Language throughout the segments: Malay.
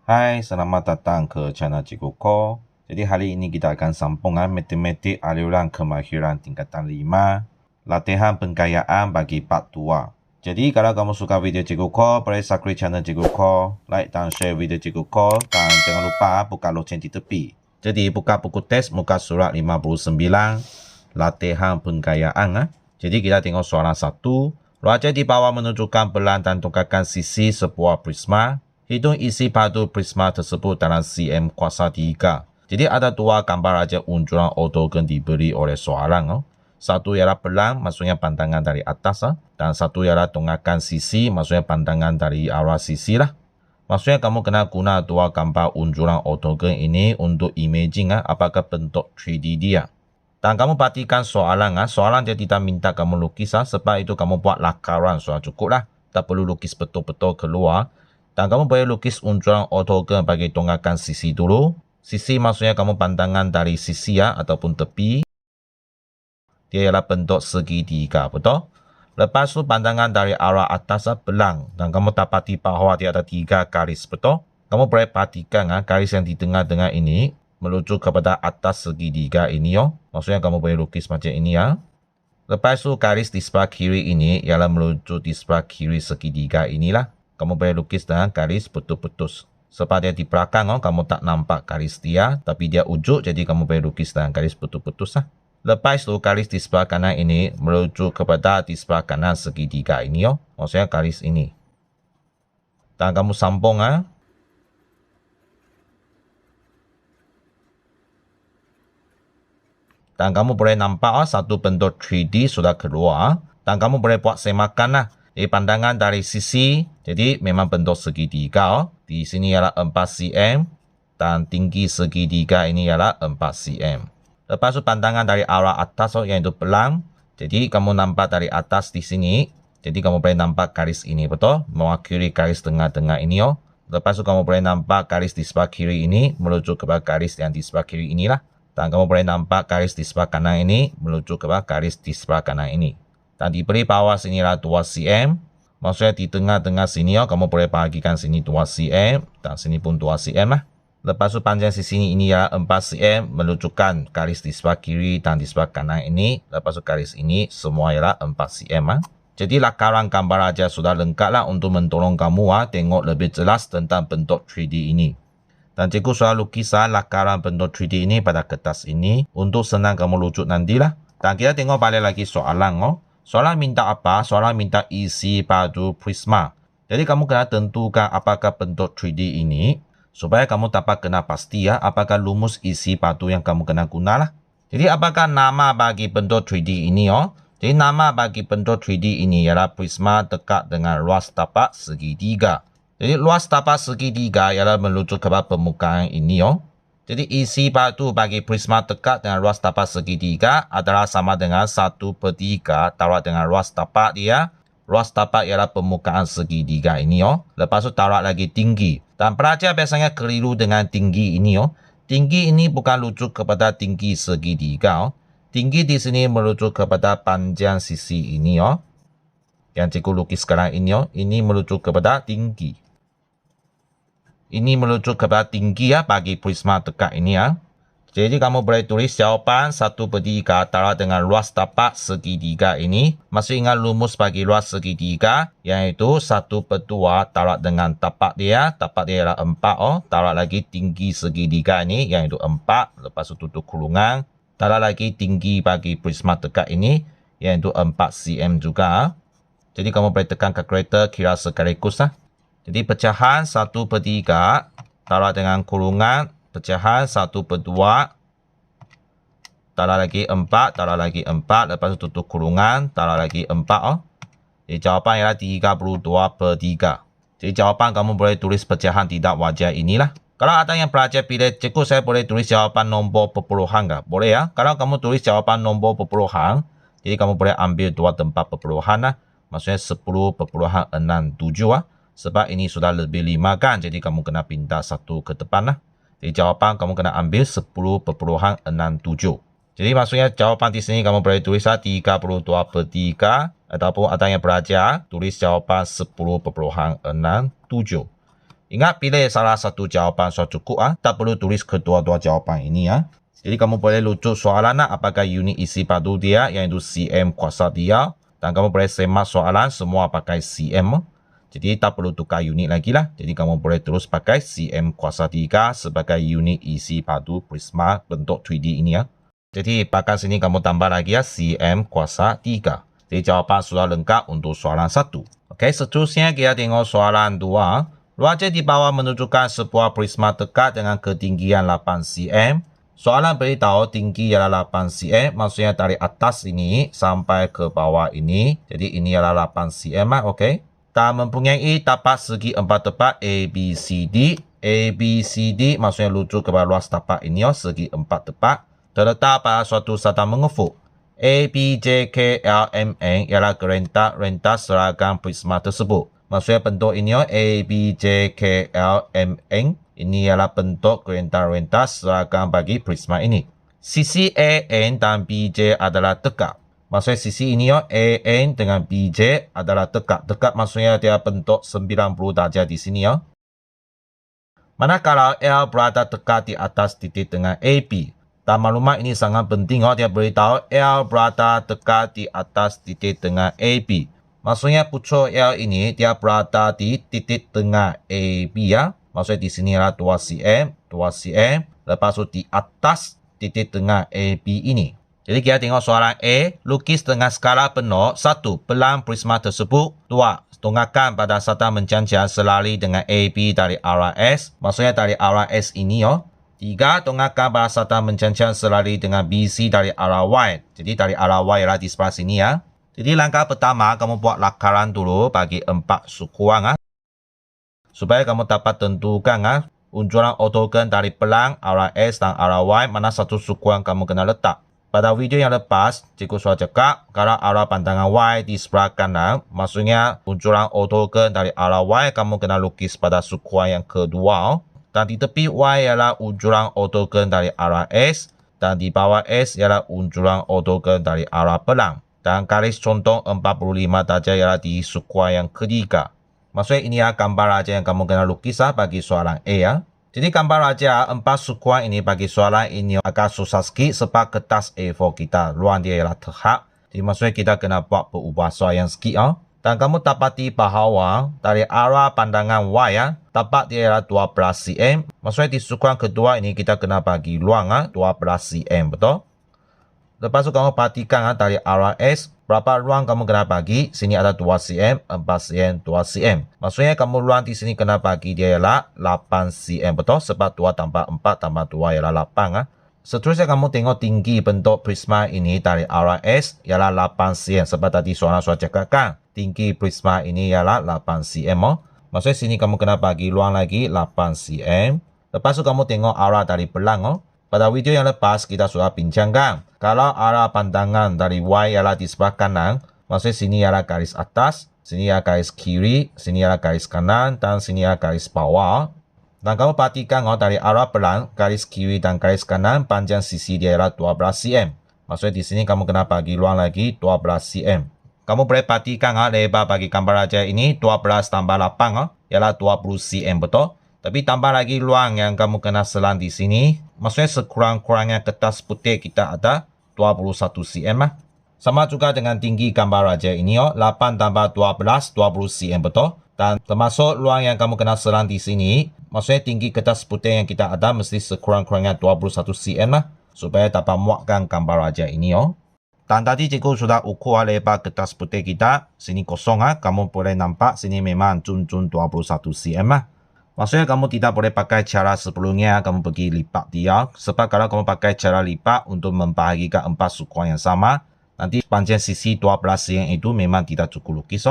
Hai, selamat datang ke channel Cikgu Ko. Jadi hari ini kita akan sambungan matematik aliran kemahiran tingkatan 5, latihan pengkayaan bagi part 2. Jadi kalau kamu suka video Cikgu Ko, boleh subscribe channel Cikgu Ko, like dan share video Cikgu Ko, dan jangan lupa buka loceng di tepi. Jadi buka buku teks muka surat 59, latihan pengkayaan. Jadi kita tengok soalan 1. Raja di bawah menunjukkan belang dan tongkatkan sisi sebuah prisma. Hitung isi padu prisma tersebut dalam cm kuasa 3. Jadi ada dua gambar raja unjuran ortogon diberi oleh soalan. Satu ialah belang, maksudnya pandangan dari atas. Dan satu ialah tongkatkan sisi, maksudnya pandangan dari arah sisi lah. Maksudnya kamu kena guna dua gambar unjuran ortogon ini untuk imaging apakah bentuk 3D dia. Dan kamu perhatikan soalan, soalan dia tidak minta kamu lukis, sebab itu kamu buat lakaran sudah cukup lah. Tak perlu lukis betul-betul keluar. Dan kamu boleh lukis unjuran ortogon bagi tongkatkan sisi dulu. Sisi maksudnya kamu pandangan dari sisi ataupun tepi. Dia ialah bentuk segitiga, betul? Lepas tu pandangan dari arah atas belang. Dan kamu dapati bahawa dia ada 3 garis, betul? Kamu boleh perhatikan garis yang di tengah-tengah ini menuju kepada atas segitiga ini. Maksudnya kamu boleh lukis macam ini. Lepas tu garis di sebelah kiri ini ialah menuju di sebelah kiri segitiga inilah. Kamu boleh lukis dengan garis putus-putus. Sebab dia di belakang, kamu tak nampak garis dia. Tapi dia ujuk, jadi kamu boleh lukis dengan garis putus-putus. Lepas tu, garis di sebelah kanan ini menuju kepada di sebelah kanan segitiga ini. Maksudnya garis ini. Dan kamu sambung. Dan kamu boleh nampak satu bentuk 3D sudah keluar. Dan kamu boleh buat semakan lah. Jadi pandangan dari sisi, jadi memang bentuk segitiga. Di sini ialah 4 cm. Dan tinggi segitiga ini ialah 4 cm. Lepas tu pandangan dari arah atas, iaitu belang. Jadi kamu nampak dari atas di sini. Jadi kamu boleh nampak garis ini, betul? Mewakili garis tengah-tengah ini. Lepas tu kamu boleh nampak garis di sebelah kiri ini menuju ke garis yang di sebelah kiri inilah. Dan kamu boleh nampak garis di sebelah kanan ini menuju ke garis di sebelah kanan ini. Dan diberi bawah sini adalah 2 cm. Maksudnya di tengah-tengah sini kamu boleh bahagikan sini 2 cm. Dan sini pun 2 cm lah. Lepas tu panjang sisi ini ialah 4 cm. Menunjukkan garis di sebelah kiri dan di sebelah kanan ini. Lepas tu garis ini semua ialah 4 cm. Jadi lakaran gambar raja sudah lengkap lah untuk mentolong kamu tengok lebih jelas tentang bentuk 3D ini. Dan cikgu sudah lukisan lakaran bentuk 3D ini pada kertas ini untuk senang kamu rujuk nantilah. Dan kita tengok balik lagi soalan. Soalan minta apa? Soalan minta isi padu prisma. Jadi kamu kena tentukan apakah bentuk 3D ini supaya kamu dapat kena pasti apakah rumus isi padu yang kamu kena gunalah. Jadi apakah nama bagi bentuk 3D ini? Jadi nama bagi bentuk 3D ini ialah prisma dekat dengan ruas tapak segitiga. Jadi luas tapak segitiga ialah menuju kepada permukaan ini. Jadi isi padu bagi prisma dekat dengan ruas tapak segitiga adalah sama dengan 1/3 taruh dengan ruas tapak dia. Ruas tapak ialah permukaan segitiga ini. Lepas tu taruh lagi tinggi. Dan pelajar biasanya keliru dengan tinggi ini. Tinggi ini bukan rujuk kepada tinggi segitiga. Tinggi di sini merujuk kepada panjang sisi ini. Yang cikgu lukis sekarang ini. Ini merujuk kepada tinggi. Ini merujuk kepada tinggi bagi prisma dekat ini. Jadi kamu boleh tulis jawapan 1/3 taruh dengan ruas tapak segitiga ini. Masih ingat rumus bagi ruas segitiga, iaitu 1/2 taruh dengan tapak dia. Tapak dia ialah 4. Taruh lagi tinggi segitiga ini, iaitu 4. Lepas itu tutup kurungan. Taruh lagi tinggi bagi prisma dekat ini, iaitu 4 cm juga. Jadi kamu boleh tekan kalkulator kira sekaligus. Jadi pecahan 1/3 taruh dengan kurungan. Pecahan 1/2. Taruh lagi 4. Taruh lagi 4. Lepas itu tutup kurungan. Taruh lagi 4. Jadi jawapan ialah 32/3. Jadi jawapan kamu boleh tulis pecahan tidak wajar inilah. Kalau ada yang pelajar pilih, cikgu saya boleh tulis jawapan nombor perpuluhan ke? Boleh ya. Kalau kamu tulis jawapan nombor perpuluhan, jadi kamu boleh ambil 2 tempat perpuluhan lah. Maksudnya 10.67 Sebab ini sudah lebih 5 kan. Jadi kamu kena pindah 1 ke depan lah. Jadi jawapan kamu kena ambil 10.67. Jadi maksudnya jawapan di sini kamu boleh tulis 32/3. Ataupun ada yang belajar tulis jawapan 10.67. Ingat pilih salah satu jawapan sudah cukup tak perlu tulis kedua-dua jawapan ini Jadi kamu boleh lucut soalan apakah unit isi padu dia iaitu cm kuasa dia dan kamu boleh semak soalan semua pakai cm. Jadi tak perlu tukar unit lagi lah. Jadi kamu boleh terus pakai cm kuasa 3 sebagai unit isi padu prisma bentuk 3D ini Jadi pakai sini kamu tambah lagi cm kuasa 3. Jadi jawapan sudah lengkap untuk soalan 1. Okey, seterusnya kita tengok soalan 2. Ruaja di bawah menunjukkan sebuah prisma dekat dengan ketinggian 8 cm. Soalan beritahu tinggi ialah 8 cm, maksudnya dari atas ini sampai ke bawah ini. Jadi ini ialah 8 cm okey. Dan mempunyai tapak segi 4 tepat ABCD. ABCD maksudnya lucu kepada luas tapak ini segi 4 tepat. Terletak pada suatu satan mengufuk. ABJKLMN ialah rentas seragam prisma tersebut. Maksudnya bentuk ini ABJKLMN. Ini ialah bentuk rentas seragam bagi prisma ini. Sisi AN dan BJ adalah dekat. Maksudnya sisi ini AN dengan BJ adalah dekat. Dekat maksudnya dia bentuk 90 darjah di sini Manakala L berada dekat di atas titik dengan AB. Dan maklumat ini sangat penting dia beritahu L berada dekat di atas titik dengan AB. Maksudnya pucuk L ini dia berada di titik tengah AB Maksudnya di sini adalah 2 cm, 2 cm. Lepas tu di atas titik tengah AB ini. Jadi kita tengok soalan A. Lukis dengan skala penuh. 1. Pelang prisma tersebut. 2. Tonggakan pada satan menjanjian selari dengan AB dari arah S. Maksudnya dari arah S ini 3. Tonggakan pada satan menjanjian selari dengan BC dari arah Y. Jadi dari arah Y adalah di sebelah sini Jadi langkah pertama, kamu buat lakaran dulu bagi 4 sukuan supaya kamu dapat tentukan unjuran ortogon dari pelang, arah S dan arah Y mana satu sukuan kamu kena letak. Pada video yang lepas, cikgu sudah cakap kalau arah pandangan Y di sebelah kanan, maksudnya unjuran ortogon dari arah Y kamu kena lukis pada sukuan yang kedua. Dan di tepi Y ialah unjuran ortogon dari arah S dan di bawah S ialah unjuran ortogon dari arah pelang. Dan garis contoh 45 darjah ialah di sukuan yang ketiga. Maksudnya ini gambar aja yang kamu kena lukis bagi soalan A Jadi gambar aja 4 sukuan ini bagi soalan ini agak susah sikit sebab kertas A4 kita ruang dia ialah terhad. Jadi maksudnya kita kena buat perubahan sikit Dan kamu dapati bahawa dari arah pandangan Y tapak dia ialah 12 cm. Maksudnya di sukuan kedua ini kita kena bagi ruang 12 cm, betul? Lepas tu kamu perhatikan dari arah S, berapa ruang kamu kena bagi. Sini ada 2 cm, 4 cm, 2 cm. Maksudnya kamu ruang di sini kena bagi dia ialah 8 cm, betul? Sebab 2 tambah 4 tambah 2 ialah 8 Seterusnya kamu tengok tinggi bentuk prisma ini dari arah S ialah 8 cm. Sebab tadi soalan sudah cakapkan. Tinggi prisma ini ialah 8 cm. Maksudnya sini kamu kena bagi ruang lagi 8 cm. Lepas tu kamu tengok arah dari pelang Pada video yang lepas, kita sudah bincangkan. Kalau arah pandangan dari Y ialah di sebelah kanan, maksudnya sini ialah garis atas, sini ialah garis kiri, sini ialah garis kanan, dan sini ialah garis bawah. Dan kamu perhatikan dari arah pelang, garis kiri dan garis kanan, panjang sisi dia ialah 12 cm. Maksudnya di sini kamu kena bagi ruang lagi 12 cm. Kamu boleh perhatikan lebar bagi gambar aja ini 12 tambah 8 ialah 20 cm, betul? Tapi tambah lagi ruang yang kamu kena selang di sini. Maksudnya sekurang-kurangnya kertas putih kita ada 21 cm Sama juga dengan tinggi gambar raja ini 8 tambah 12, 20 cm, betul? Dan termasuk ruang yang kamu kena selang di sini. Maksudnya tinggi kertas putih yang kita ada mesti sekurang-kurangnya 21 cm supaya dapat muatkan gambar raja ini Dan tadi cikgu sudah ukur lebar kertas putih kita. Sini kosong kamu boleh nampak sini memang cun-cun 21 cm Maksudnya kamu tidak boleh pakai cara sebelumnya kamu pergi lipat dia. Sebab kalau kamu pakai cara lipat untuk membahagikan 4 sukuan yang sama, nanti panjang sisi 12 cm itu memang tidak cukup lukis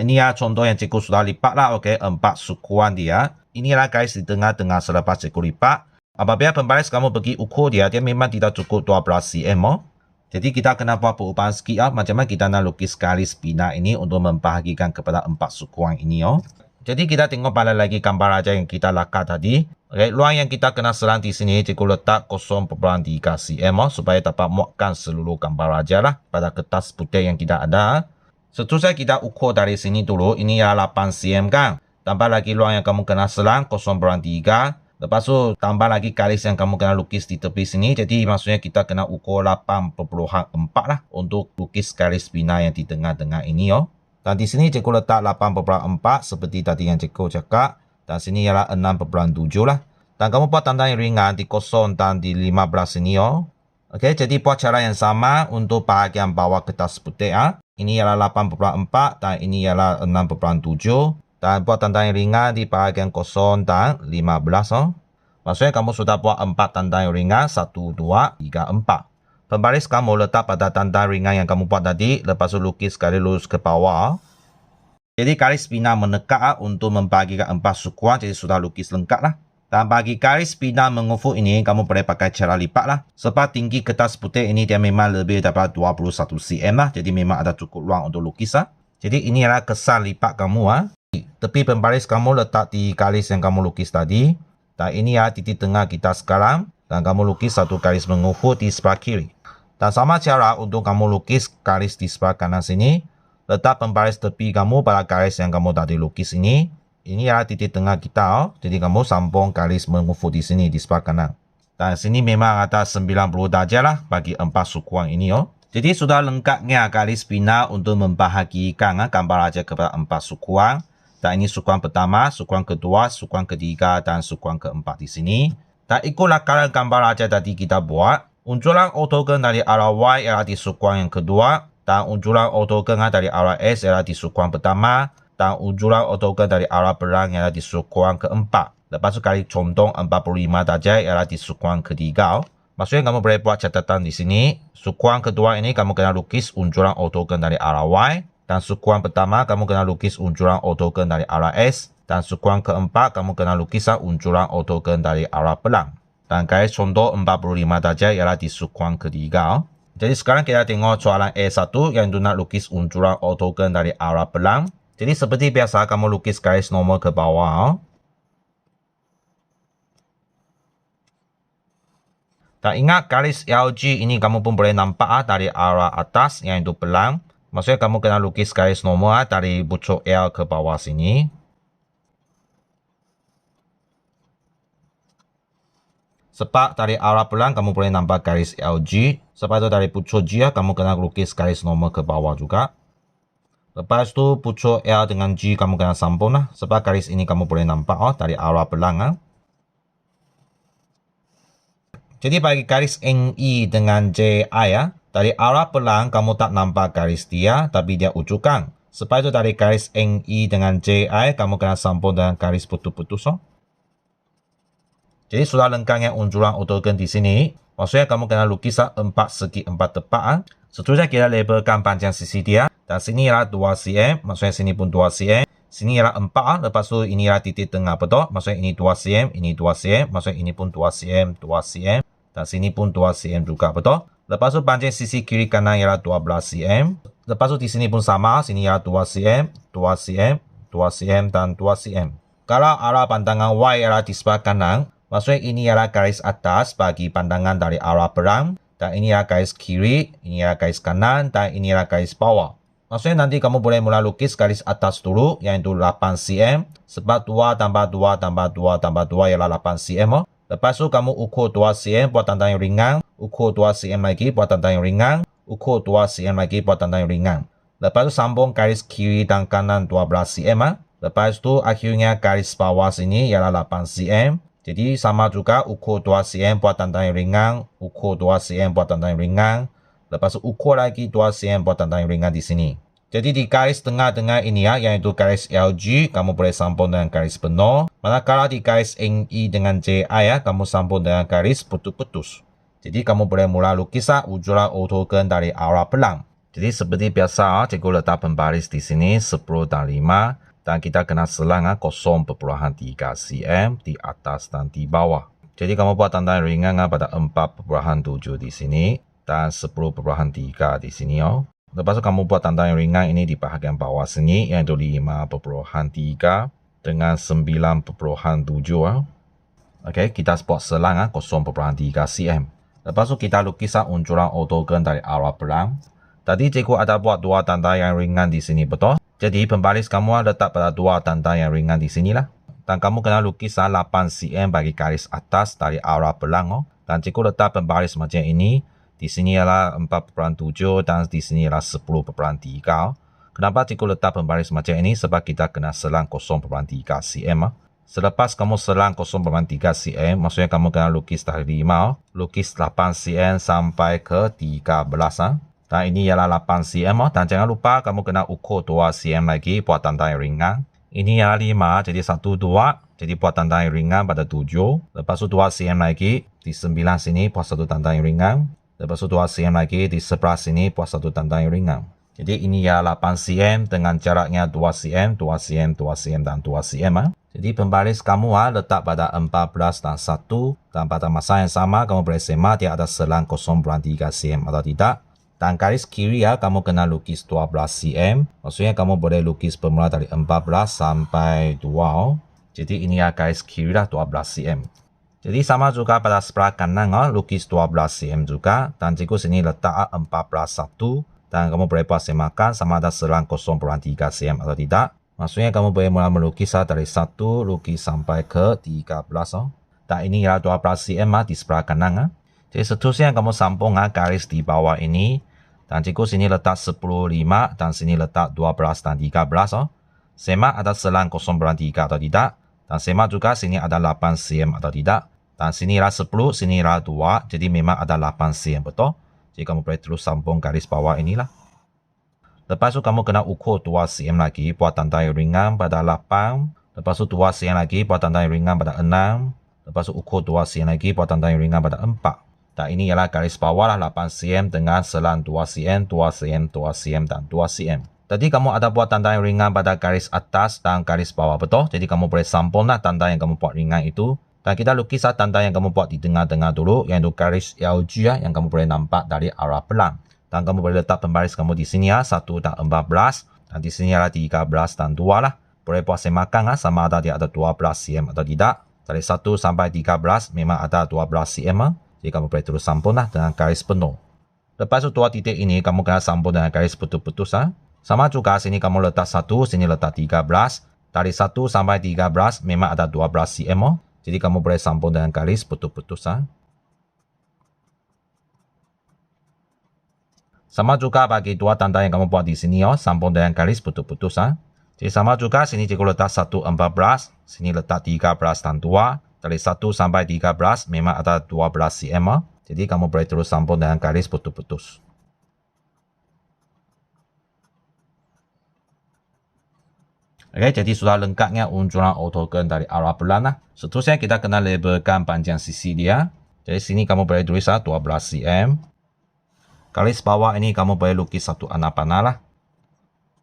ini contoh yang cikgu sudah lipat lah 4 sukuan dia. Inilah garis di tengah-tengah selepas cikgu lipat. Apabila pembaris kamu pergi ukur dia memang tidak cukup 12 cm Jadi kita kena buat perubahan sikit macam mana kita nak lukis garis bina ini untuk membahagikan kepada 4 sukuan ini Jadi kita tengok balik lagi gambar aja yang kita lakar tadi. Ruang yang kita kena selang di sini cikgu letak 0.3 cm supaya dapat muatkan seluruh gambar aja lah pada kertas putih yang kita ada. Seterusnya kita ukur dari sini dulu. Ini ialah 8 cm kan. tambah lagi ruang yang kamu kena selang 0.3. Lepas tu tambah lagi garis yang kamu kena lukis di tepi sini. Jadi maksudnya kita kena ukur 8.4 lah untuk lukis garis bina yang di tengah-tengah ini yo. Dan di sini cikgu letak 8.4 seperti tadi yang cikgu cakap. Dan sini ialah 6.7 lah. Dan kamu buat tanda yang ringan di 0 dan di 15 sini yo. Okey, jadi buat cara yang sama untuk bahagian bawah kertas putih ah. Ini ialah 8.4 dan ini ialah 6.7. Dan buat tanda yang ringan di bahagian 0 dan 15 oh. Maksudnya kamu sudah buat 4 tanda yang ringan, 1, 2, 3, 4. Pembaris kamu letak pada tanda ringan yang kamu buat tadi, lepas tu lukis garis lurus ke bawah. Jadi garis bina menekat untuk membagikan 4 sukuan, jadi sudah lukis lengkap lah. Dan bagi garis bina mengufuk ini, kamu boleh pakai cara lipat lah. Sebab tinggi kertas putih ini dia memang lebih daripada 21 cm lah, jadi memang ada cukup ruang untuk lukis lah. Jadi ini adalah kesan lipat kamu ah. Tepi pembaris kamu letak di garis yang kamu lukis tadi. Dan ini ya titik tengah kita sekarang. Dan kamu lukis satu garis mengufuk di sebelah kiri. Dan sama cara untuk kamu lukis garis di sebelah kanan sini. Letak pembaris tepi kamu pada garis yang kamu tadi lukis ini. Ini ya titik tengah kita. Oh. Jadi kamu sambung garis mengufuk di sini di sebelah kanan. Dan sini memang ada 90 darjah lah bagi 4 sukuan ini. Oh. Jadi sudah lengkapnya garis bina untuk membahagikan gambar ajar kepada 4 sukuan. Dan ini sukuan pertama, sukuan kedua, sukuan ketiga dan sukuan keempat di sini. Dan ikut lakaran gambar ajar tadi kita buat. Unjuran ortogon dari arah Y ialah di sukuan yang kedua. Dan unjuran ortogon dari arah S ialah di sukuan pertama. Dan unjuran ortogon dari arah belakang ialah di sukuan keempat. Lepas tu kali condong 45 darjah ialah di sukuan ketiga. Maksudnya kamu boleh buat catatan di sini. Sukuan kedua ini kamu kena lukis unjuran ortogon dari arah Y. Dan sukuan pertama kamu kena lukis unjuran ortogon dari arah S. Dan sukuan keempat kamu kena lukis unjuran ortogon dari arah belakang. Dan garis contoh 45 darjah ialah di sukuan ketiga. Jadi sekarang kita tengok soalan A1 yang itu nak lukis unjuran ortogon dari arah belakang. Jadi seperti biasa kamu lukis garis normal ke bawah. Dan ingat garis LG ini kamu pun boleh nampak dari arah atas yang itu belakang. Maksudnya kamu kena lukis garis normal dari pucuk L ke bawah sini. Sebab dari arah belakang kamu boleh nampak garis LG. Sebab itu dari pucuk G kamu kena lukis garis normal ke bawah juga. Lepas tu pucuk L dengan G kamu kena sambung lah. Sebab garis ini kamu boleh nampak dari arah belakang. Jadi bagi garis NE dengan JI dari arah belakang kamu tak nampak garis dia tapi dia ujukan. Sebab itu dari garis NE dengan JI kamu kena sambung dengan garis putus-putus. Jadi sudah lengkapnya unjuran ortogon di sini. Maksudnya kamu kena lukis 4 segi 4 tepat. Seterusnya kita labelkan panjang sisi dia. Dan sini ialah 2 cm. Maksudnya sini pun 2 cm. Sini ialah 4. Lepas tu ini ialah titik tengah betul. Maksudnya ini 2 cm. Ini 2 cm. Maksudnya ini pun 2 cm. 2 cm. Dan sini pun 2 cm juga betul. Lepas tu panjang sisi kiri kanan ialah 12 cm. Lepas tu di sini pun sama. Sini ialah 2 cm, 2 cm, 2 cm dan 2 cm. Kalau arah pandangan Y ialah di sebelah kanan, maksudnya ini ialah garis atas bagi pandangan dari arah belakang. Dan ini ialah garis kiri, ini ialah garis kanan dan ini ialah garis bawah. Maksudnya nanti kamu boleh mula lukis garis atas dulu, iaitu 8 cm. Sebab 2 tambah 2 tambah 2 tambah 2 ialah 8 cm. Lepas tu kamu ukur 2 cm buat tanda yang ringan. Ukur 2 cm lagi buat tanda yang ringan. Ukur 2 cm lagi buat tanda yang ringan. Lepas tu sambung garis kiri dan kanan 12 cm. Lepas tu akhirnya garis bawah sini ialah 8 cm. Jadi sama juga ukur 2 cm buat tanda yang ringan. Ukur 2 cm buat tanda yang ringan. Lepas tu ukur lagi 2 cm buat tanda yang ringan di sini. Jadi di garis tengah-tengah ini iaitu garis LG, kamu boleh sambung dengan garis penuh. Manakala di garis NE dengan JI kamu sambung dengan garis putus-putus. Jadi kamu boleh mula lukis ujuran ortogon dari arah belakang. Jadi seperti biasa, cikgu letak pembaris di sini 10 dan 5. Dan kita kena selang 0.3 cm di atas dan di bawah. Jadi kamu buat tanda ringan pada 4.7 di sini. Dan 10.3 di sini. Lepas tu kamu buat tanda yang ringan ini di bahagian bawah sini, iaitu 5.3 dengan 9.7. Okey, kita buat selang 0.3 cm. Lepas tu kita lukis unjuran ortogon dari arah belakang. Tadi cikgu ada buat 2 tanda yang ringan di sini, betul? Jadi pembaris kamu letak pada dua tanda yang ringan di sini lah. Dan kamu kena lukis 8 cm bagi garis atas dari arah belang. Dan jika letak pembaris macam ini, di sini ialah 4,7 dan di sini ialah 10,3. Kenapa jika letak pembaris macam ini? Sebab kita kena selang 0,3 cm. Selepas kamu selang 0,3 cm, maksudnya kamu kena lukis dari 5, lukis 8 cm sampai ke 13. Dan ini ialah 8 cm. Dan jangan lupa kamu kena ukur 2 cm lagi buat tanda yang ringan. Ini ialah 5, jadi 1, 2. Jadi buat tanda yang ringan pada 7. Lepas itu 2 cm lagi di 9 sini buat satu tanda yang ringan. Lepas itu 2 cm lagi di 11 sini buat satu tanda yang ringan. Jadi ini ialah 8 cm dengan jaraknya 2 cm, 2 cm, 2 cm dan 2 cm. Jadi pembaris kamu letak pada 14 dan 1. Dan pada masa yang sama kamu boleh semak dia ada selang 0,3 cm atau tidak. Dan garis kiri kamu kena lukis 12 cm. Maksudnya kamu boleh lukis bermula dari 14 sampai 2. Jadi ini garis kiri 12 cm. Jadi sama juga pada sebelah kanan lukis 12 cm juga. Dan jika sini letak 14 1. Dan kamu boleh buat semakan sama ada selang 0,3 cm atau tidak. Maksudnya kamu boleh mula melukis dari 1 lukis sampai ke 13. Dan ini ialah 12 cm di sebelah kanan. Jadi seterusnya kamu sambung garis di bawah ini. Dan jika sini letak 10, 5 dan sini letak 12 dan 13. Semak ada selang 0,3 atau tidak. Dan semak juga sini ada 8 cm atau tidak. Dan sini ialah 10, sini ialah 2. Jadi memang ada 8 cm betul. Jadi kamu boleh terus sambung garis bawah inilah. Lepas itu kamu kena ukur 2 cm lagi buat tanda yang ringan pada 8. Lepas itu 2 cm lagi buat tanda yang ringan pada 6. Lepas itu ukur 2 cm lagi buat tanda yang ringan pada 4. Dan ini ialah garis bawah 8 cm dengan selang 2 cm, 2 cm, 2 cm dan 2 cm. Tadi kamu ada buat tanda yang ringan pada garis atas dan garis bawah betul. Jadi kamu boleh sambunglah tanda yang kamu buat ringan itu. Dan kita lukis tanda yang kamu buat di tengah-tengah dulu. Iaitu garis LG yang kamu boleh nampak dari arah belang. Dan kamu boleh letak pembaris kamu di sini 1 dan 14. Dan di sini adalah 13 dan 2 lah. Boleh buat semakan sama ada dia ada 12 cm atau tidak. Dari 1 sampai 13 memang ada 12 cm. Jadi kamu boleh terus sambung dengan garis penuh. Lepas itu 2 titik ini kamu kena sambung dengan garis putus-putus. Sama juga sini kamu letak 1, sini letak 13. Dari 1 sampai 13 memang ada 12 cm. Jadi kamu boleh sambung dengan garis putus-putus. Sama juga bagi 2 tanda yang kamu buat di sini sambung dengan garis putus-putus. Jadi sama juga sini jika letak 1, 14. Sini letak 13 dan 2. Dari 1 sampai 13 memang ada 12 cm. Jadi kamu boleh terus sambung dengan garis putus-putus. Oke, jadi sudah lengkapnya unjuran ortogon dari arah belang. Seterusnya kita kena labelkan panjang sisi dia. Jadi sini kamu boleh tulis 12 cm. Garis bawah ini kamu boleh lukis satu anak panah lah.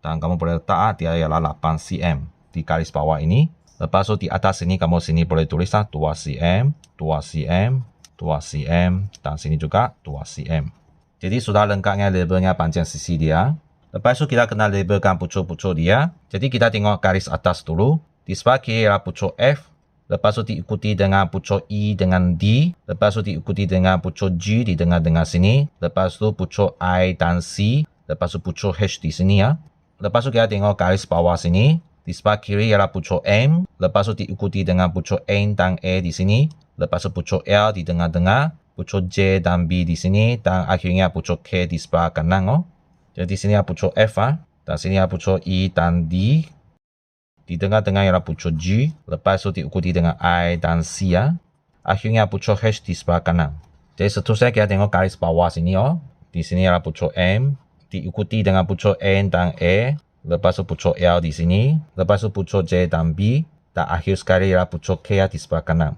Dan kamu boleh letak dia ialah 8 cm di garis bawah ini. Lepas itu di atas sini kamu sini boleh tulis 2 cm, 2 cm, 2 cm dan sini juga 2 cm. Jadi sudah lengkapnya labelnya panjang sisi dia. Lepas itu kita kena labelkan pucuk-pucuk dia. Jadi kita tengok garis atas dulu. Di sebelah kiri ialah pucuk F. Lepas itu diikuti dengan pucuk I dengan D. Lepas itu diikuti dengan pucuk G di tengah-tengah sini. Lepas itu pucuk I dan C. Lepas itu pucuk H di sini Lepas itu kita tengok garis bawah sini. Di sebelah kiri ialah pucuk M. Lepas itu diikuti dengan pucuk N dan E di sini. Lepas itu pucuk L di tengah-tengah. Pucuk J dan B di sini. Dan akhirnya pucuk K di sebelah kanan. Jadi di sini ada pucuk F. Dan sini ada pucuk I dan D. Di tengah-tengah ialah pucuk G. Lepas itu diikuti dengan I dan C. Akhirnya pucuk H di sebelah kanan. Jadi seterusnya kita tengok garis bawah sini. Di sini ialah pucuk M. Diikuti dengan pucuk N dan E. Lepas itu pucuk L di sini. Lepas itu pucuk J dan B. Dan akhir sekali ialah pucuk K di sebelah kanan.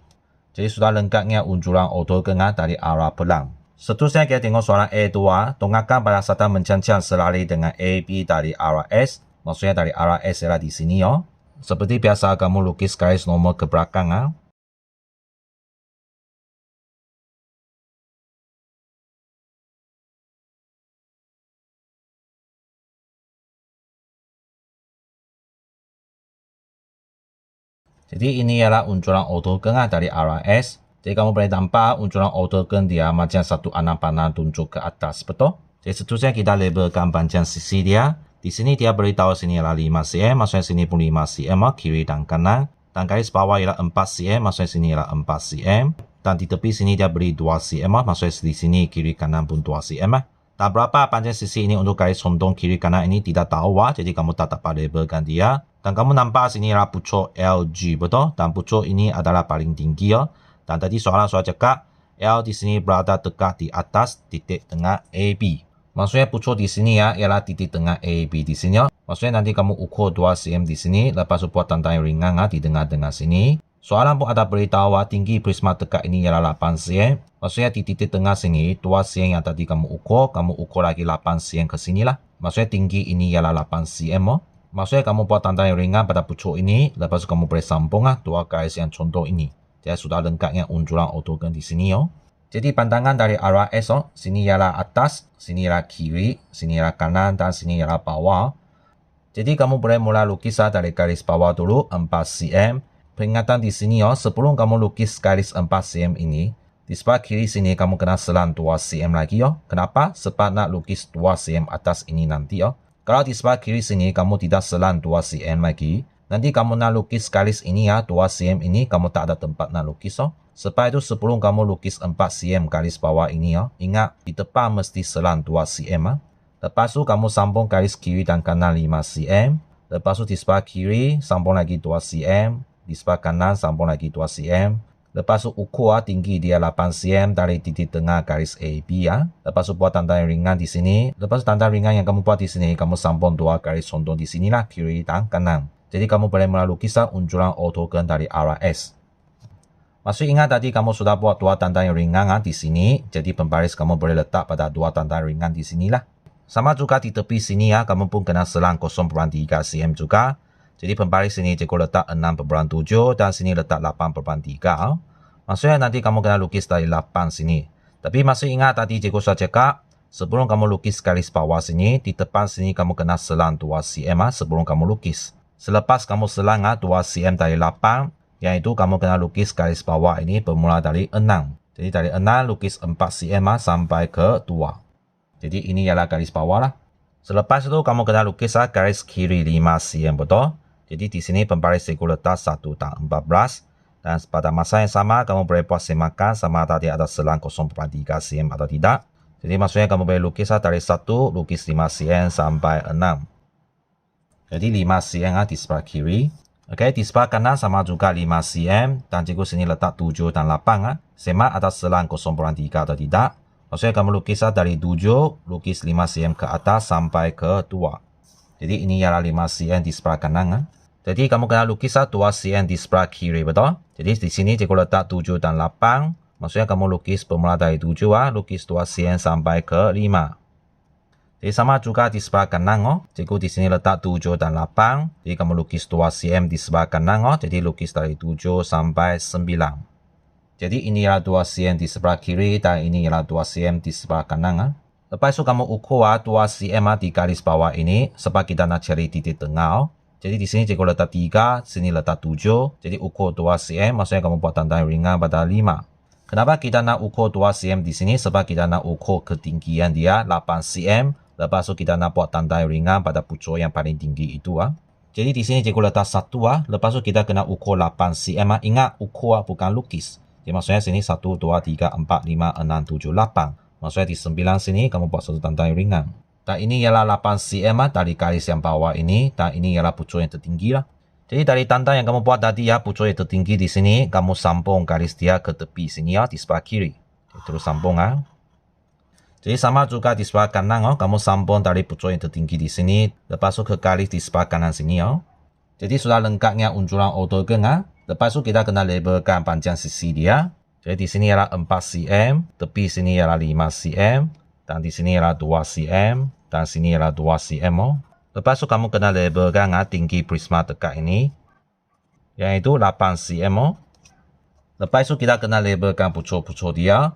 Jadi sudah lengkapnya unjuran ortogon dari arah belang. Seterusnya kita tengok soalan A2. Tongkatkan pada satan mencancang selari dengan AB dari arah S. Maksudnya dari arah S ialah di sini. Seperti biasa kamu lukis garis normal ke belakang. Jadi ini ialah unjuran ortogon dari arah S. Jadi kamu boleh nampak unjuran ortogon dia macam satu anak panah tunjuk ke atas. Betul? Jadi seterusnya kita labelkan panjang sisi dia. Di sini dia beritahu sini ialah 5 cm, maksudnya sini pun 5 cm, kiri dan kanan. Dan garis bawah ialah 4 cm, maksudnya sini ialah 4 cm. Dan di tepi sini dia beri 2 cm, maksudnya di sini kiri kanan pun 2 cm. Dan berapa panjang sisi ini untuk garis condong kiri kanan ini tidak tahu, jadi kamu tak dapat labelkan dia. Dan kamu nampak sini ialah pucuk LG, betul? Dan pucuk ini adalah paling tinggi. Dan tadi soalan cakap, L di sini berada dekat di atas titik tengah AB. Maksudnya pucuk di sini ialah titik tengah AB di sini. Maksudnya nanti kamu ukur 2 cm di sini, lepas tu buat tanda yang ringan di tengah-tengah sini. Soalan pun ada beritahu tinggi prisma dekat ini ialah 8 cm. Maksudnya di titik tengah sini, 2 cm yang tadi kamu ukur lagi 8 cm ke sini lah. Maksudnya tinggi ini ialah 8 cm. Maksudnya kamu buat tanda yang ringan pada pucuk ini, lepas tu kamu boleh sambung 2 garis yang contoh ini. Jadi sudah lengkapnya unjuran ortogon di sini. Jadi pandangan dari arah S, sini ialah atas, sini ialah kiri, sini ialah kanan, dan sini ialah bawah. Jadi kamu boleh mula lukis dari garis bawah dulu, 4 cm. Peringatan di sini, sebelum kamu lukis garis 4 cm ini, di sebelah kiri sini kamu kena selang 2 cm lagi. Kenapa? Sebab nak lukis 2 cm atas ini nanti. Kalau di sebelah kiri sini kamu tidak selang 2 cm lagi, nanti kamu nak lukis garis ini 2 cm ini, kamu tak ada tempat nak lukis. Sebab itu sebelum kamu lukis 4 cm garis bawah ini, ingat di depan mesti selang 2 cm. Lepas tu kamu sambung garis kiri dan kanan 5 cm. Lepas tu di sebelah kiri sambung lagi 2 cm. Di sebelah kanan sambung lagi 2 cm. Lepas tu ukur tinggi dia 8 cm dari titik tengah garis AB. Lepas tu buat tanda yang ringan di sini. Lepas tu tanda ringan yang kamu buat di sini, kamu sambung 2 garis condong di sini lah, kiri dan kanan. Jadi kamu boleh melukiskan unjuran ortogon dari arah S. Maksud ingat tadi kamu sudah buat 2 tanda yang ringan di sini. Jadi pembaris kamu boleh letak pada 2 tanda ringan di sinilah. Sama juga di tepi sini kamu pun kena selang 0.3 cm juga. Jadi pembaris sini cikgu letak 6.7 dan sini letak 8.3. Maksudnya nanti kamu kena lukis dari 8 sini. Tapi masih ingat tadi cikgu sudah cakap, sebelum kamu lukis garis bawah sini, di depan sini kamu kena selang 2 cm sebelum kamu lukis. Selepas kamu selang 2 cm dari 8, yang itu kamu kena lukis garis bawah ini bermula dari 6. Jadi dari 6 lukis 4 cm sampai ke 2. Jadi ini ialah garis bawah lah. Selepas itu kamu kena lukis garis kiri 5 cm, betul? Jadi di sini pembaris cikgu letak 1 dan 14. Dan pada masa yang sama kamu boleh buat semakan sama tadi ada selang 0.3 cm atau tidak. Jadi maksudnya kamu boleh lukis dari 1 lukis 5 cm sampai 6. Jadi 5 cm di sebelah kiri. Okey, di sebelah kanan sama juga 5 cm dan cikgu sini letak 7 dan 8. Semak atas selang 0.3 atau tidak. Maksudnya kamu lukis dari 7, lukis 5 cm ke atas sampai ke 2. Jadi ini ialah 5 cm di sebelah kanan. Jadi kamu kena lukis 2 cm di sebelah kiri, betul? Jadi di sini cikgu letak 7 dan 8. Maksudnya kamu lukis bermula dari 7, lukis 2 cm sampai ke 5. Jadi sama juga di sebelah kanan, cikgu di sini letak 7 dan 8. Jadi kamu lukis 2 cm di sebelah kanan, jadi lukis dari 7 sampai 9. Jadi ini ialah 2 cm di sebelah kiri dan ini ialah 2 cm di sebelah kanan. Lepas itu kamu ukur 2 cm di garis bawah ini sebab kita nak cari titik tengah. Jadi di sini cikgu letak 3, sini letak 7. Jadi ukur 2 cm, maksudnya kamu buat tanda ringan pada 5. Kenapa kita nak ukur 2 cm di sini? Sebab kita nak ukur ketinggian dia 8 cm. Lepas tu kita nak buat tanda ringan pada pucuk yang paling tinggi itu. Jadi di sini cikgu letak 1. Lepas tu kita kena ukur 8 cm. Ingat ukur bukan lukis. Jadi maksudnya sini 1, 2, 3, 4, 5, 6, 7, 8. Maksudnya di 9 sini kamu buat satu tanda ringan. Dan ini ialah 8 cm dari garis yang bawah ini. Dan ini ialah pucuk yang tertinggi lah. Jadi dari tanda yang kamu buat tadi pucuk yang tertinggi di sini, kamu sambung garis dia ke tepi sini di sebelah kiri. Terus sambung Jadi sama juga di sebelah kanan kamu sambung dari pucuk yang tertinggi di sini. Lepas tu ke garis di sebelah kanan sini Jadi sudah lengkapnya unjuran ortogon Lepas tu kita kena labelkan panjang sisi dia. Jadi di sini ialah 4 cm, tepi sini ialah 5 cm, dan di sini ialah 2 cm, dan sini ialah 2 cm. Lepas tu kamu kena labelkan tinggi prisma dekat ini, yaitu 8 cm. Lepas tu kita kena labelkan pucuk-pucuk dia.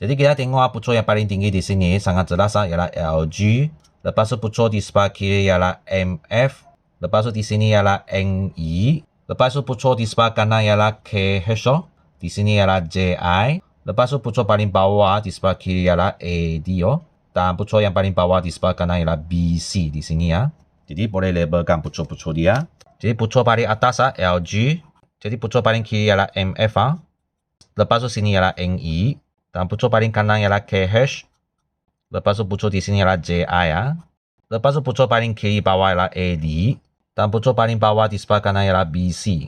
Jadi kita tengok pucuk yang paling tinggi di sini sangat jelas ialah LG. Lepas tu pucuk di sebelah kiri ialah MF. Lepas tu di sini ialah NE. Lepas tu pucuk di sebelah kanan ialah KH. Di sini ialah JI. Lepas tu pucuk paling bawah di sebelah kiri ialah AD. Dan pucuk yang paling bawah di sebelah kanan ialah BC di sini Jadi boleh labelkan pucuk-pucuk dia. Jadi pucuk paling atas LG. Jadi pucuk paling kiri ialah MF. Lepas tu sini ialah NE. Dan pucuk paling kanan ialah KH. Lepas tu pucuk di sini ialah JI. Lepas tu pucuk paling kiri bawah ialah AD. Dan pucuk paling bawah di sebelah kanan ialah BC.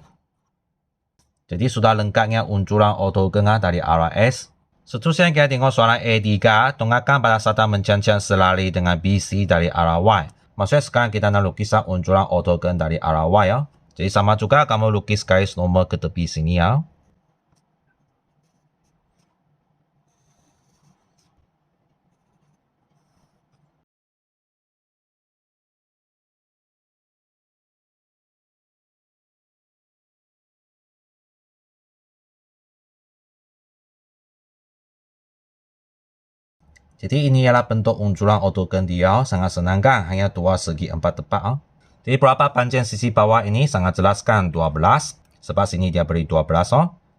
Jadi sudah lengkapnya unjuran ortogon dari RS. Seterusnya kita tengok soalan A3. Tongakkan pada satan mencancang selari dengan BC dari arah Y. Maksudnya sekarang kita nak lukiskan unjuran ortogon dari arah Y ya. Jadi sama juga kamu lukis garis normal ke tepi sini ya. Jadi ini ialah bentuk unjuran ortogon dia. Sangat senang kan? Hanya dua segi empat tepat. Jadi berapa panjang sisi bawah ini sangat jelaskan 12. Sebab sini dia beri 12.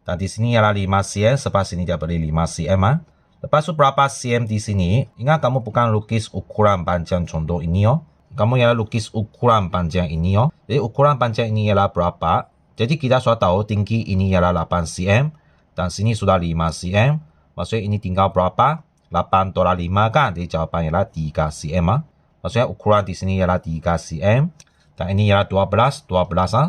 Dan di sini ialah 5 cm. Sebab sini dia beri 5 cm. Lepas tu berapa cm di sini. Ingat kamu bukan lukis ukuran panjang contoh ini. Kamu ialah lukis ukuran panjang ini. Jadi ukuran panjang ini ialah berapa. Jadi kita sudah tahu tinggi ini ialah 8 cm. Dan sini sudah 5 cm. Maksudnya ini tinggal berapa? 8 tolak 5 kan, jadi jawapan ialah 3 cm. Maksudnya ukuran di sini ialah 3 cm. Dan ini ialah 12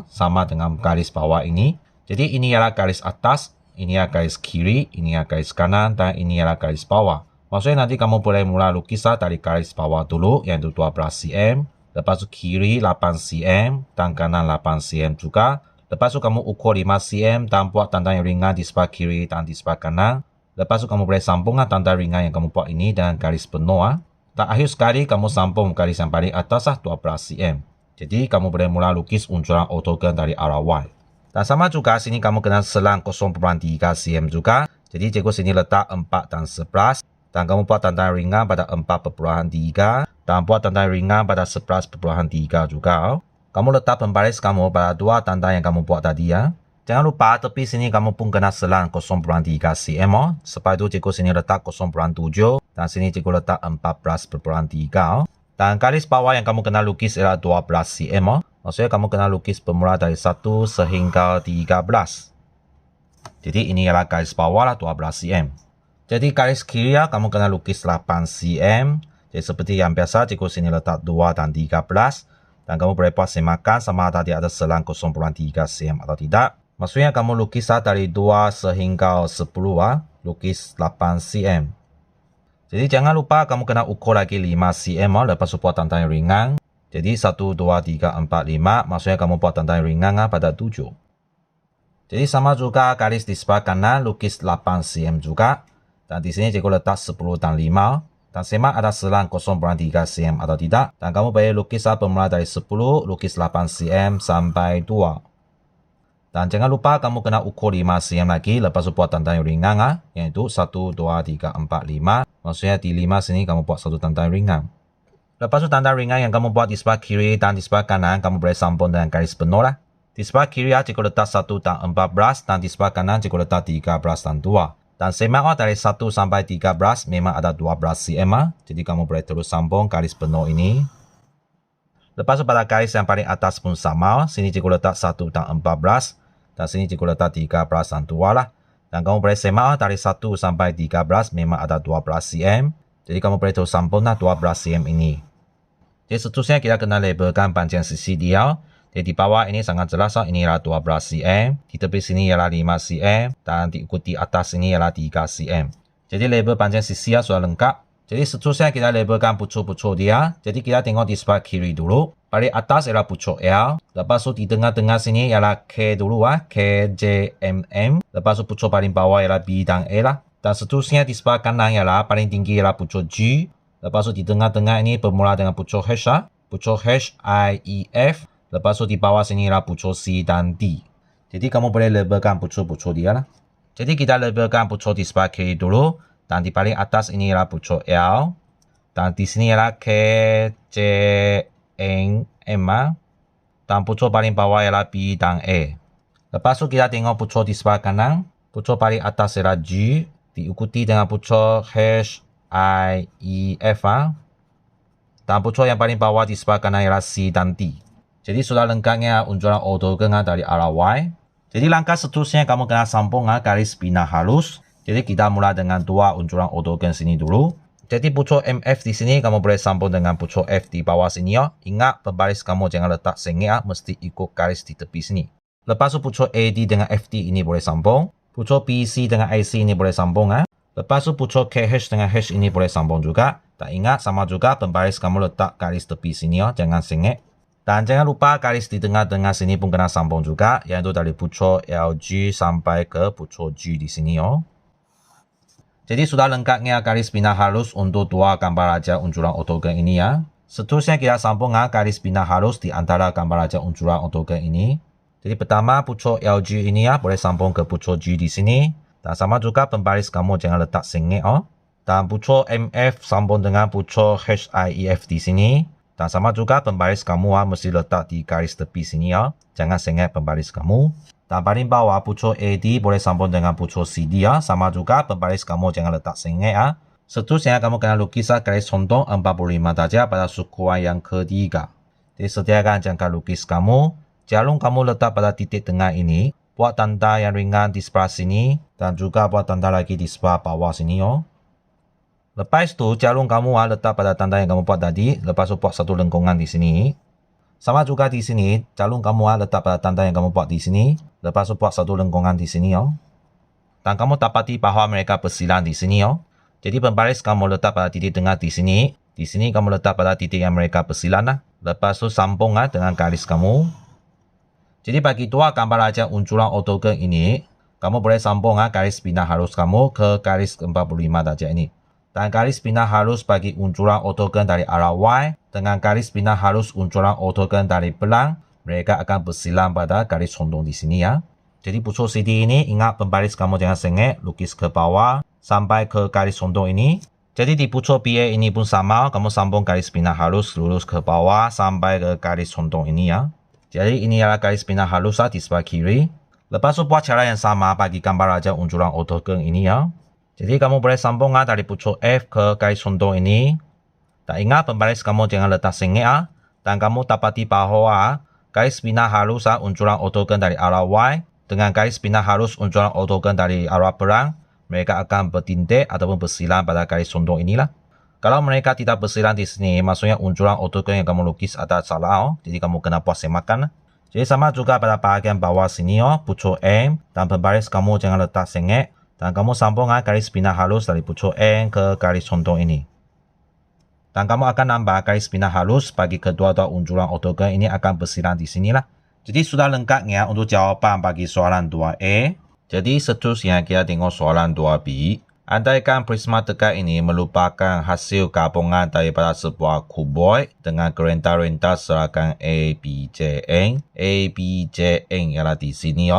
sama dengan garis bawah ini. Jadi ini ialah garis atas, ini ialah garis kiri, ini ialah garis kanan, dan ini ialah garis bawah. Maksudnya nanti kamu boleh mula lukis dari garis bawah dulu, yaitu 12 cm. Lepas tu kiri 8 cm, dan kanan 8 cm juga. Lepas tu kamu ukur 5 cm dan buat tanda yang ringan di sebelah kiri dan di sebelah kanan. Lepas tu kamu boleh sambungkan tanda ringan yang kamu buat ini dengan garis penuh. Dan akhir sekali kamu sambung garis yang paling atas 12 cm. Jadi kamu boleh mula lukis unjuran ortogon dari arah Y. Dan sama juga sini kamu kena selang 0.3 cm juga. Jadi cikgu sini letak 4 dan 11. Dan kamu buat tanda ringan pada 4.3. Dan buat tanda ringan pada 11.3 juga. Kamu letak pembaris kamu pada dua tanda yang kamu buat tadi ya. Jangan lupa tepi sini kamu pun kena selang 0.3 cm. Sebab itu cikgu sini letak 0.7 dan sini cikgu letak 14.3. Dan garis bawah yang kamu kena lukis ialah 12 cm. Maksudnya kamu kena lukis bermula dari 1 sehingga 13. Jadi ini ialah garis bawah 12 cm. Jadi garis kiri kamu kena lukis 8 cm. Jadi seperti yang biasa cikgu sini letak 2 dan 13. Dan kamu boleh buat semakan sama ada di atas selang 0.3 cm atau tidak. Maksudnya kamu lukis dari 2 sehingga 10 lukis 8 cm. Jadi jangan lupa kamu kena ukur lagi 5 cm lepas buat tanda yang ringan. Jadi 1, 2, 3, 4, 5. Maksudnya kamu buat tanda yang ringan pada 7. Jadi sama juga garis di sebelah kanan lukis 8 cm juga. Dan di sini cikgu letak 10 dan 5. Dan semak ada selang 0.3 cm atau tidak. Dan kamu boleh lukis bermula dari 10 lukis 8 cm sampai 2. Dan jangan lupa kamu kena ukur 5 cm lagi lepas buat tanda yang ringan yaitu 1, 2, 3, 4, 5. Maksudnya di 5 sini kamu buat satu tanda yang ringan. Lepas tu tanda ringan yang kamu buat di sebelah kiri dan di sebelah kanan kamu boleh sambung dengan garis penuh lah. Di sebelah kiri cikgu letak 1 dan 14 dan di sebelah kanan cikgu letak 13 dan 2. Dan semak dari 1 sampai 13 memang ada 12 cm. Jadi kamu boleh terus sambung garis penuh ini. Lepas tu pada garis yang paling atas pun sama. Sini cikgu letak 1 dan 14. Dan sini cikgu letak 13 dan 2 lah. Dan kamu boleh semak dari 1 sampai 13 memang ada 12 cm. Jadi kamu boleh terus sambung 12 cm ini. Jadi seterusnya kita kena labelkan panjang sisi dia. Jadi di bawah ini sangat jelas ini ialah 12 cm. Di tepi sini ialah 5 cm. Dan diikuti atas ini ialah 3 cm. Jadi label panjang sisi sudah lengkap. Jadi seterusnya kita labelkan pucuk-pucuk dia. Jadi kita tengok di sebelah kiri dulu. Paling atas ialah pucuk L. Lepas tu di tengah-tengah sini ialah K dulu K, J, M, M. Lepas tu pucuk paling bawah ialah B dan E lah. Dan seterusnya di sebelah kanan ialah paling tinggi ialah pucuk G. Lepas tu di tengah-tengah ini bermula dengan pucuk H Pucuk H, I, E, F. Lepas tu di bawah sini ialah pucuk C dan D. Jadi kamu boleh labelkan pucuk-pucuk dia lah. Jadi kita labelkan pucuk di sebelah kiri dulu. Dan di paling atas ini ialah pucuk L. Dan di sini ialah K, J, N, M. Dan pucuk paling bawah ialah B dan E. Lepas tu kita tengok pucuk di sebelah kanan. Pucuk paling atas ialah G. Diikuti dengan pucuk H, I, E, F. Dan pucuk yang paling bawah di sebelah kanan ialah C dan D. Jadi sudah lengkapnya unjuran ortogon dari arah Y. Jadi langkah seterusnya kamu kena sambung garis bina halus. Jadi kita mula dengan dua unjuran ortogon sini dulu. Jadi pucuk MF di sini kamu boleh sambung dengan pucuk F di bawah sini ya. Ingat pembaris kamu jangan letak sengit mesti ikut garis di tepi sini. Lepas tu pucuk AD dengan FD ini boleh sambung. Pucuk PC dengan IC ini boleh sambung. Lepas tu pucuk KH dengan H ini boleh sambung juga. Tak ingat sama juga pembaris kamu letak garis tepi sini ya, jangan sengit. Dan jangan lupa garis di tengah-tengah sini pun kena sambung juga, yaitu dari pucuk LG sampai ke pucuk G di sini ya. Jadi sudah lengkapnya garis bina halus untuk dua gambar raja unjuran ortogon ini ya. Seterusnya kita sambung garis bina halus di antara gambar raja unjuran ortogon ini. Jadi pertama pucuk LG ini ya boleh sambung ke pucuk G di sini. Dan sama juga pembaris kamu jangan letak sengit ya. Dan pucuk MF sambung dengan pucuk HIEF di sini. Dan sama juga pembaris kamu mesti letak di garis tepi sini ya. Jangan sengit pembaris kamu. Dan paling bawah pucuk AD boleh sambung dengan pucuk CD ya. Sama juga pembaris kamu jangan letak sengit ya. Seterusnya kamu kena lukis garis condong 45 darjah pada sukuan yang ketiga. Jadi sediakan jangka lukis kamu. Jarum kamu letak pada titik tengah ini. Buat tanda yang ringan di sebelah sini. Dan juga buat tanda lagi di sebelah bawah sini ya. Lepas tu jarum kamu letak pada tanda yang kamu buat tadi. Lepas tu buat satu lengkungan di sini. Sama juga di sini, jarum kamu letak pada tanda yang kamu buat di sini. Lepas tu buat satu lengkungan di sini ya. Dan kamu dapati bahawa mereka bersilang di sini ya. Jadi pembaris kamu letak pada titik tengah di sini. Di sini kamu letak pada titik yang mereka bersilang. Lepas tu sambung dengan garis kamu. Jadi bagi dua gambar raja unjuran ortogon ini, kamu boleh sambung garis bina halus kamu ke garis 45 darjah ini. Dan garis bina halus bagi unjuran ortogon dari arah Y dengan garis bina halus unjuran ortogon dari belang, mereka akan bersilang pada garis condong di sini ya. Jadi pucuk CD ini ingat pembaris kamu jangan sengit, lukis ke bawah sampai ke garis condong ini. Jadi di pucuk BA ini pun sama, kamu sambung garis bina halus lurus ke bawah sampai ke garis condong ini ya. Jadi ini adalah garis bina halus di sebelah kiri. Lepas tu buat cara yang sama bagi gambar raja unjuran ortogon ini ya. Jadi kamu boleh sambung dari pucuk F ke garis condong ini. Dan ingat pembaris kamu jangan letak sengit Dan kamu dapati bahawa garis bina halus unjuran ortogon dari arah Y dengan garis bina halus unjuran ortogon dari arah belang, mereka akan bertindik ataupun bersilang pada garis condong inilah. Kalau mereka tidak bersilang di sini, maksudnya unjuran ortogon yang kamu lukis ada salah. Jadi kamu kena buat semakan. Jadi sama juga pada bahagian bawah sini pucuk M dan pembaris kamu jangan letak sengit. Dan kamu sambung garis bina halus dari pucuk N ke garis condong ini. Dan kamu akan nambah garis bina halus bagi kedua-dua unjuran ortogon ini akan bersilang di sinilah. Jadi sudah lengkapnya untuk jawapan bagi soalan 2A. Jadi seterusnya kita tengok soalan 2B. Andaikan prisma tegak ini merupakan hasil gabungan daripada sebuah kuboid dengan gerenta-renta serakan A, B, J, N. A, B, J, N ialah di sini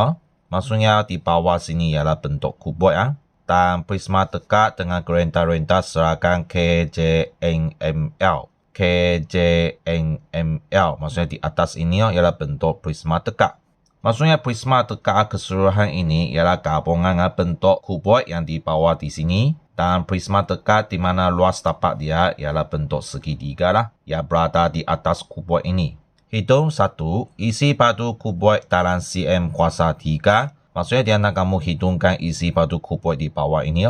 Maksudnya di bawah sini ialah bentuk kuboid Dan prisma tegak dengan gerenta-renta serakan K, J, N, M, L. K, J, N, M, L. Maksudnya di atas ini ialah bentuk prisma tegak. Maksudnya prisma tegak keseluruhan ini ialah gabungan bentuk kuboid yang di bawah di sini. Dan prisma tegak di mana luas tapak dia ialah bentuk segitiga lah. Yang berada di atas kuboid ini. Hitung 1. Isi batu kuboid dalam cm kuasa 3. Maksudnya dia nak kamu hitungkan isi batu kuboid di bawah ini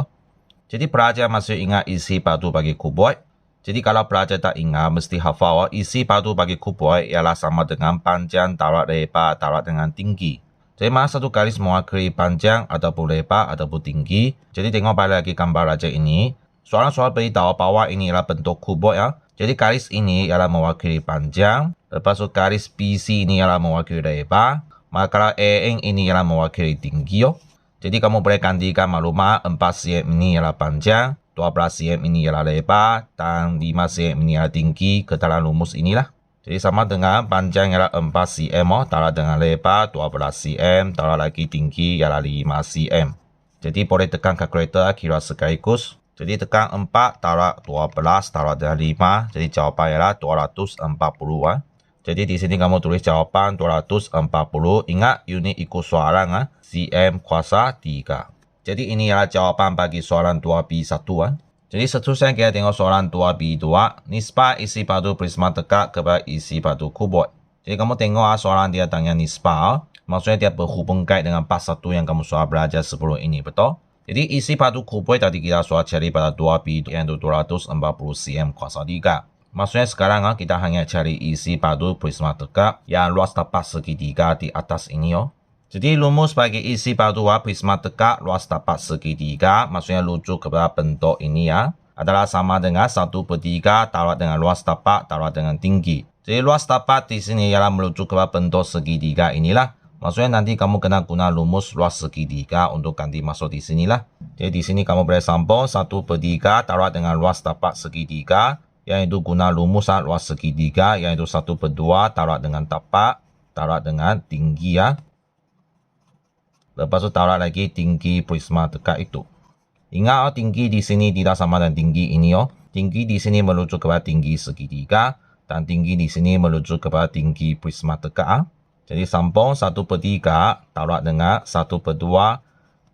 Jadi pelajar masih ingat isi batu bagi kuboid. Jadi kalau pelajar tak ingat, mesti hafal isi batu bagi kuboid ialah sama dengan panjang, darat, lebar, darat dengan tinggi. Jadi mana satu garis mewakili panjang ataupun lebar ataupun tinggi. Jadi tengok balik lagi gambar raja ini. Soalan-soalan beritahu bahwa ini ialah bentuk kuboid Jadi garis ini ialah mewakili panjang. Lepas tu garis BC ini ialah mewakili lebar. Maka kalau AN ini ialah mewakili tinggi Jadi kamu boleh gantikan maklumat 4 cm ini ialah panjang, 12 cm ini ialah lebar, dan 5 cm ini ialah tinggi ke dalam rumus inilah. Jadi sama dengan panjang ialah 4 cm, darab dengan lebar 12 cm, darab lagi tinggi ialah 5 cm. Jadi boleh tekan kalkulator kira sekaligus. Jadi tekan 4 darab 12 darab dengan 5. Jadi jawapan ialah 240 Jadi di sini kamu tulis jawapan 240. Ingat unit ikut soalan cm kuasa 3. Jadi ini adalah jawapan bagi soalan 2B1 Jadi seterusnya kita tengok soalan 2B2. Nisbah isi padu prisma tegak kepada isi padu kuboid. Jadi kamu tengok soalan dia tanya nisbah. Maksudnya dia berhubung kait dengan part 1 yang kamu sudah belajar sebelum ini, betul? Jadi isi padu kuboid tadi kita sudah cari pada 2B yaitu 240 cm kuasa 3. Maksudnya sekarang kita hanya cari isi padu prisma tegak yang luas tapak segitiga di atas ini. Jadi rumus bagi isi padu prisma tegak luas tapak segitiga, maksudnya rujuk kepada bentuk ini adalah sama dengan 1/3 taruh dengan luas tapak taruh dengan tinggi. Jadi luas tapak di sini ialah merujuk kepada bentuk segitiga inilah. Maksudnya nanti kamu kena guna rumus luas segitiga untuk ganti masuk di sinilah. Jadi di sini kamu boleh sambung 1/3 taruh dengan luas tapak segitiga, yaitu guna rumus luas segitiga, yaitu 1/2 taruh dengan tapak taruh dengan tinggi Lepas itu taruh lagi tinggi prisma tegak itu. Ingat tinggi di sini tidak sama dengan tinggi ini Tinggi di sini merujuk kepada tinggi segitiga dan tinggi di sini merujuk kepada tinggi prisma tegak. Jadi sambung 1/3 taruh dengan 1/2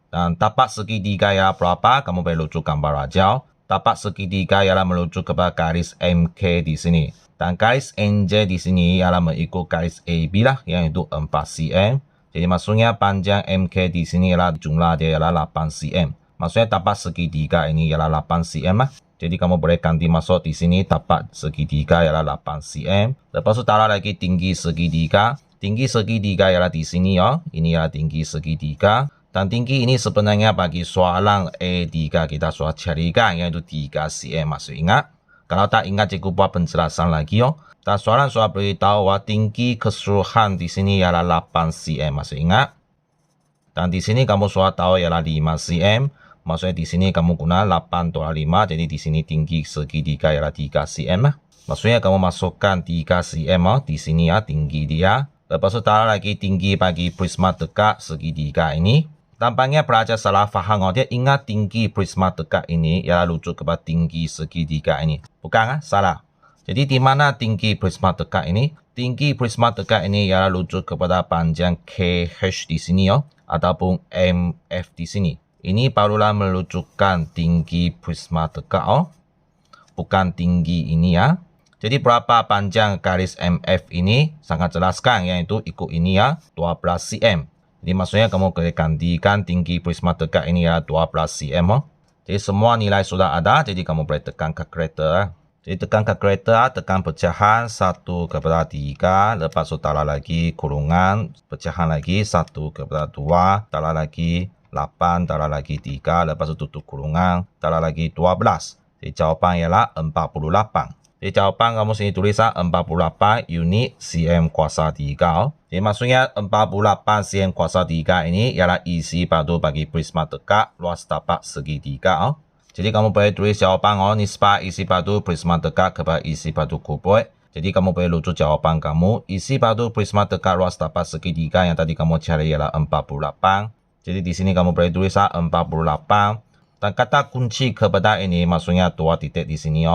dan tapak segitiga ialah berapa? Kamu boleh rujuk gambar rajau. Tapak segitiga ialah merujuk kepada garis MK di sini. Dan garis NJ di sini ialah mengikut garis AB lah, yaitu 4 cm. Jadi maksudnya panjang MK di sini ialah jumlah dia ialah 8 cm. Maksudnya tapak segitiga ini ialah 8 cm lah. Jadi kamu boleh ganti masuk di sini tapak segitiga ialah 8 cm. Lepas itu taruh lagi tinggi segitiga. Tinggi segitiga ialah di sini Ini ialah tinggi segitiga. Dan tinggi ini sebenarnya bagi soalan A3 kita sudah carikan yaitu 3 cm. Masih ingat? Kalau tak ingat cikgu buat penjelasan lagi Dan soalan sudah beritahu bahwa tinggi keseluruhan di sini ialah 8 cm. Masih ingat? Dan di sini kamu sudah tahu ialah 5 cm. Maksudnya di sini kamu guna 8 tolak 5. Jadi di sini tinggi segitiga ialah 3 cm. Maksudnya kamu masukkan 3 cm di sini tinggi dia. Lepas itu taruh lagi tinggi bagi prisma tegak segitiga ini. Tampaknya pelajar salah faham dia ingat tinggi prisma tegak ini ialah rujuk kepada tinggi segitiga ini. Bukan salah. Jadi di mana tinggi prisma tegak ini? Tinggi prisma tegak ini ialah rujuk kepada panjang KH di sini ataupun MF di sini. Ini barulah merujukkan tinggi prisma tegak bukan tinggi ini Jadi berapa panjang garis MF ini sangat jelaskan yaitu ikut ini 12 cm. Jadi maksudnya kamu boleh gantikan tinggi prisma tegak ini 12 cm Jadi semua nilai sudah ada, jadi kamu boleh tekan kalkulator Jadi tekan kalkulator, tekan pecahan 1/3, lepas itu taruh lagi kurungan, pecahan lagi 1/2, taruh lagi 8, taruh lagi 3, lepas itu tutup kurungan, taruh lagi 12. Jadi jawapan ialah 48. Jadi jawapan kamu sini tulis 48 unit cm kuasa 3. Jadi maksudnya 48 cm kuasa 3 ini ialah isi padu bagi prisma tegak luas tapak segitiga. Jadi kamu boleh tulis jawapan nisbah isi padu prisma tegak kepada isi padu kuboid. Jadi kamu boleh rujuk jawapan kamu. Isi padu prisma tegak luas tapak segitiga yang tadi kamu cari ialah 48. Jadi di sini kamu boleh tulis 48. Dan kata kunci kepada ini maksudnya 2 titik di sini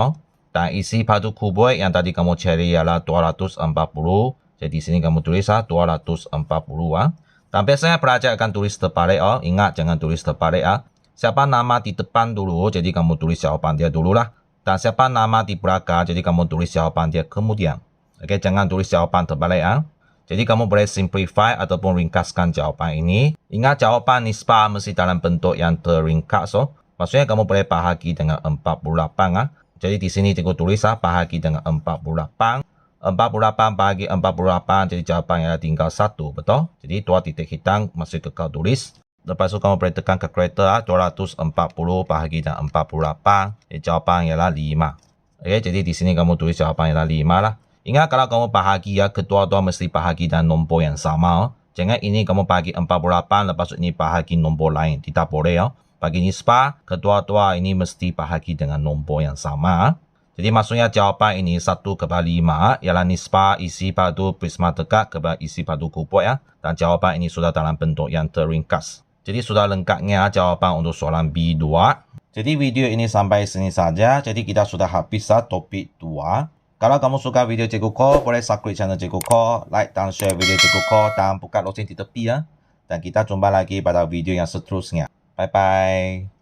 Dan isi padu kuboid yang tadi kamu cari ialah 240. Jadi di sini kamu tulis 240 Dan biasanya pelajar akan tulis terbalik Ingat jangan tulis terbalik Siapa nama di depan dulu, jadi kamu tulis jawapan dia dulu lah. Dan siapa nama di belakang, jadi kamu tulis jawapan dia kemudian. Oke, jangan tulis jawapan terbalik Jadi kamu boleh simplify ataupun ringkaskan jawapan ini. Ingat jawapan nisbah mesti dalam bentuk yang terringkas Maksudnya kamu boleh bahagi dengan 48 Jadi di sini cikgu tulis bahagi dengan 48. 48 bahagi 48 jadi jawapannya tinggal 1, betul? Jadi 2 titik hitam masih kekal tulis. Lepas itu kamu boleh tekan kalkulator 240 bahagi dengan 48. Jadi jawapan ialah 5. Oke, jadi di sini kamu tulis jawapan ialah 5 lah. Ingat kalau kamu bahagi kedua-dua mesti bahagi dengan nombor yang sama Jangan ini kamu bahagi 48 lepas itu ini bahagi nombor lain. Tidak boleh Bagi nisbah, kedua-dua ini mesti bahagi dengan nombor yang sama. Jadi maksudnya jawapan ini 1/5 ialah nisbah isi padu prisma tegak kepada isi padu kuboid Dan jawapan ini sudah dalam bentuk yang terringkas. Jadi sudah lengkapnya jawapan untuk soalan B2. Jadi video ini sampai sini saja. Jadi kita sudah habis topik 2. Kalau kamu suka video Cikgu Ko, boleh subscribe channel Cikgu Ko, like dan share video Cikgu Ko dan buka loceng di tepi Dan kita jumpa lagi pada video yang seterusnya. Bye bye.